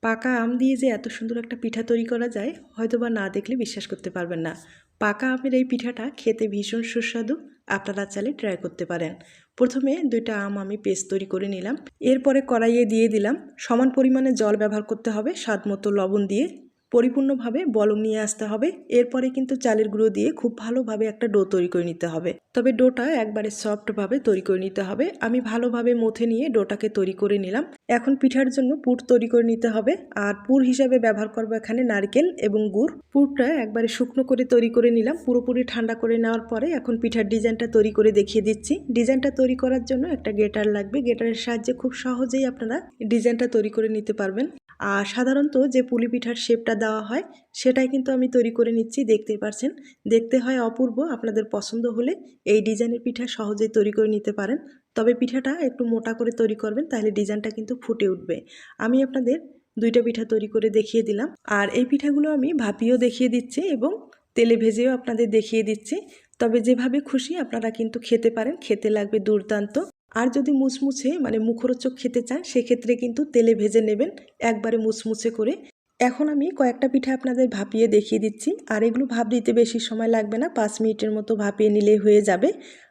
পাকা আম দিয়ে যে এত সুন্দর একটা পিঠা তৈরি করা যায় হয়তোবা না দেখলে বিশ্বাস করতে পারবেন না। পাকা আমের এই পিঠাটা খেতে ভীষণ সুস্বাদু। আপনারা চাইলে ট্রাই করতে পারেন। প্রথমে 2টা আম আমি পেস্ট তৈরি করে নিলাম। এরপরে কড়াইয়ে দিয়ে দিলাম সমান পরিমাণে জল ব্যবহার করতে হবে, স্বাদ মতো লবণ দিয়ে পরিপূর্ণভাবে বলক নিয়ে আসতে হবে। এরপরে কিন্তু চালের গুঁড়ো দিয়ে খুব ভালোভাবে একটা ডো তৈরি করে নিতে হবে। তবে ডোটা একবারে সফটভাবে তৈরি করে নিতে হবে। আমি ভালোভাবে মথে নিয়ে ডোটাকে তৈরি করে নিলাম। এখন পিঠার জন্য পুর তৈরি করে নিতে হবে। আর পুর হিসাবে ব্যবহার করবো এখানে নারকেল এবং গুড়। পুরটা একবারে শুকনো করে তৈরি করে নিলাম। পুরোপুরি ঠান্ডা করে নেওয়ার পরে এখন পিঠার ডিজাইনটা তৈরি করে দেখিয়ে দিচ্ছি। ডিজাইনটা তৈরি করার জন্য একটা গ্রেটার লাগবে। গ্রেটারের সাহায্যে খুব সহজেই আপনারা ডিজাইনটা তৈরি করে নিতে পারবেন। আর সাধারণত যে পুলি পিঠার শেপটা দেওয়া হয় সেটাই কিন্তু আমি তৈরি করে নিচ্ছি, দেখতেই পারছেন। দেখতে হয় অপূর্ব। আপনাদের পছন্দ হলে এই ডিজাইনের পিঠা সহজেই তৈরি করে নিতে পারেন। তবে পিঠাটা একটু মোটা করে তৈরি করবেন, তাহলে ডিজাইনটা কিন্তু ফুটে উঠবে। আমি আপনাদের 2টা পিঠা তৈরি করে দেখিয়ে দিলাম। আর এই পিঠাগুলো আমি ভাপিয়েও দেখিয়ে দিচ্ছি এবং তেলে ভেজেও আপনাদের দেখিয়ে দিচ্ছি। তবে যেভাবে খুশি আপনারা কিন্তু খেতে পারেন, খেতে লাগবে দুর্দান্ত। আর যদি মুচমুচে মুখরোচক খেতে চান সেক্ষেত্রে কিন্তু তেলে ভেজে নেবেন একবারে মুচমুচে করে। এখন আমি কয়েকটা পিঠা আপনাদের ভাপিয়ে দেখিয়ে দিচ্ছি। আর এগুলো ভাপ দিতে বেশি সময় লাগবে না, 5 মিনিটের মতো ভাপিয়ে নিলেই হয়ে যাবে।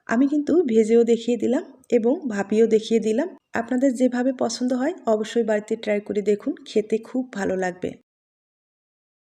আমি কিন্তু ভেজেও দেখিয়ে দিলাম এবং ভাপিয়েও দেখিয়ে দিলাম। আপনাদের যেভাবে পছন্দ হয় অবশ্যই বাড়িতে ট্রাই করে দেখুন, খেতে খুব ভালো লাগবে।